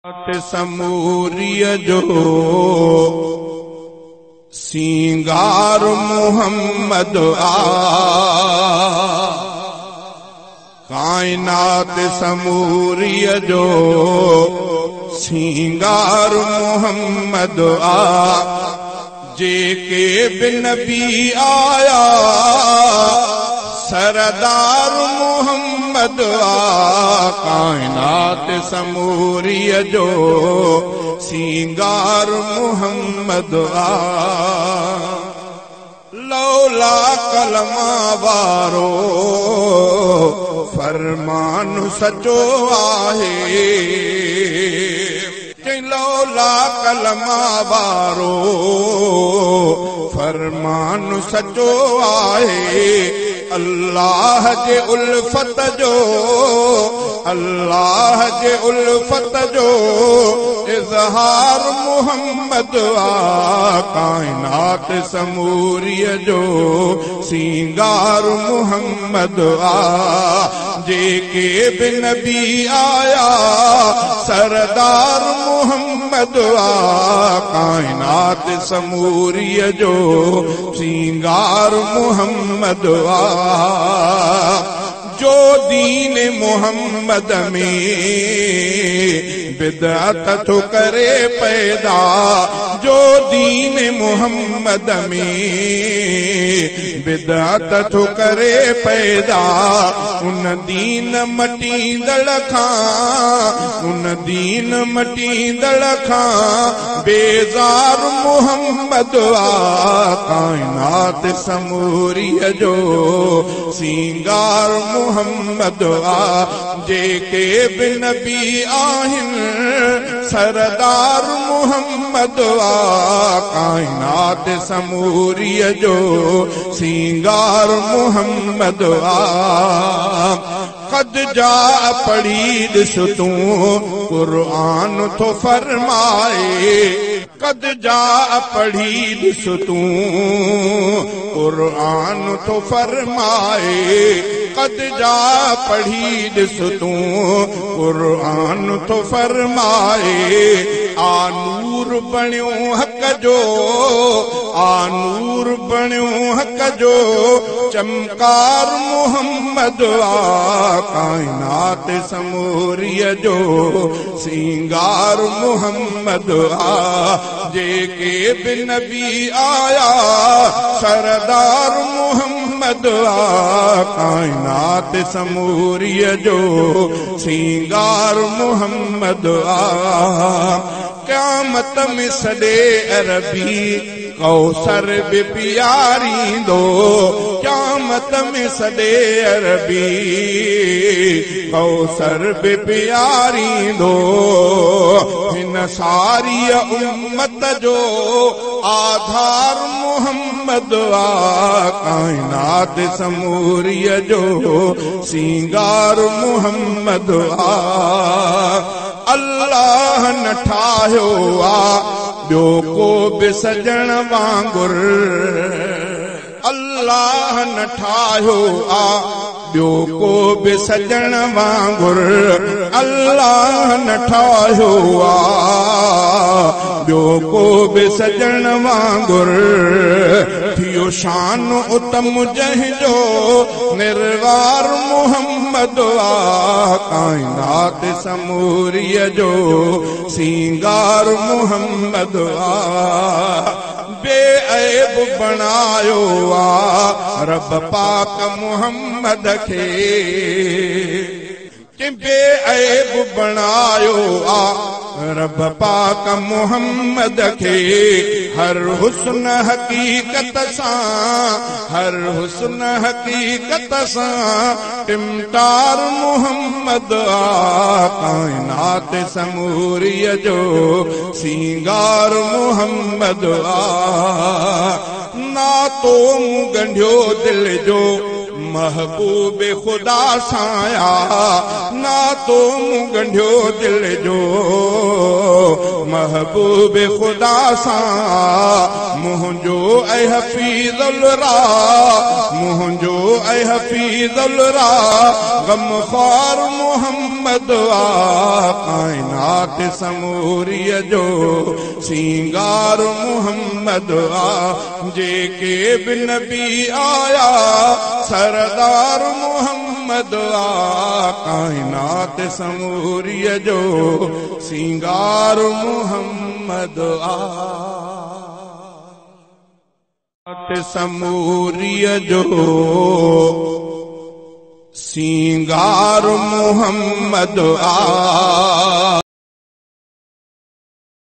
समूरिय जो सिंगार मोहम्मद कायनात समूरिय जो सिंगार मोहम्मद जेके बिन नबी आया सरदार मोहम्मद कायनात समूरिय जो सिंगार मोहम्मद लौला कलमा वारो फरमान सचो आहे लौला कलमा वारो फरमान सचो आहे अल्लाह जे उल्फत जो अल्लाह जे उल्फत जो इज़हार मोहम्मद कायनात समूरिय जो सिंगार मोहम्मद जेके बिन नबी आया सरदार मोहम्मद कायनात समूरिय जो सिंगार मोहम्मद जो दीन मोहम्मद में बिदअत तो करे पैदा जो दीन मोहम्मद में बिदअत तो करे पैदा उन दीन मटींदड़ खां उन दीन मटींदड़ खां बेज़ार मोहम्मद कायनात समूरिय जो सिंगार मोहम्मद जेके बिन नबी आहिनि सरदार मोहम्मद कायनात समूरिय जो सिंगार मोहम्मद कद जा पढ़ी ॾिस तूं क़ुर्आन तो फरमाए कद जा पढ़ी ॾिस तूं क़ुर्आन तो फरमाए कद जा पढ़ी ॾिस तूं क़ुर्आन तो फरमाए आ नूर बणियो हक़ जो आ नूर बणियो हक़ जो चमकार मोहम्मद कायनात समूरिय जो सिंगार मोहम्मद जेके बिन नबी आया सरदार मोहम्मद कायनात समूरिय जो सिंगार मोहम्मद क़यामत में सॾे अरबी कौसर बि पियारींदो क़यामत में सॾे अरबी कौसर बि पियारींदो हिन सारी उम्मत जो आधार मोहम्मद कायनात समूरिय जो सिंगार मोहम्मद अल्लाह न ठाहियो ॿियो को बि सजण वांगुर अल्लाह न ठाहियो ॿियो को बि सजण वांगुर अल्लाह न ठाहियो ॿियो को बि सजण वांगुर थियो शान उतम जंहिंजो निर्वार मोहम्मद कायनात समूरिय जो सिंगार मोहम्मद बेऐब बणायो रब पाक मोहम्मद खे बेऐब बणायो रब पाक मोहम्मद खे हर हुस्न हकीकत सां हर हुस्न हकीकत सां टिमटार मोहम्मद कायनात समूरिय जो सिंगार मोहम्मद ना तो गंढियो दिल जो महबूब खुदा साया ना तो गंढियो दिल जो महबूब खुदा सा मुंहिंजो ऐं हफ़ीज़ुल रा मुंहिंजो ऐं हफ़ीज़ुल रा गमख़ार मोहम्मद आ काइनात समूरीअ जो सिंगार मोहम्मद आ जेके बि नबी आया सरदार मोहम्मद आ काइनात समूरीअ जो सिंगार मोहम्मद आ समूरीअ जो सिंगार मोहम्मद आ।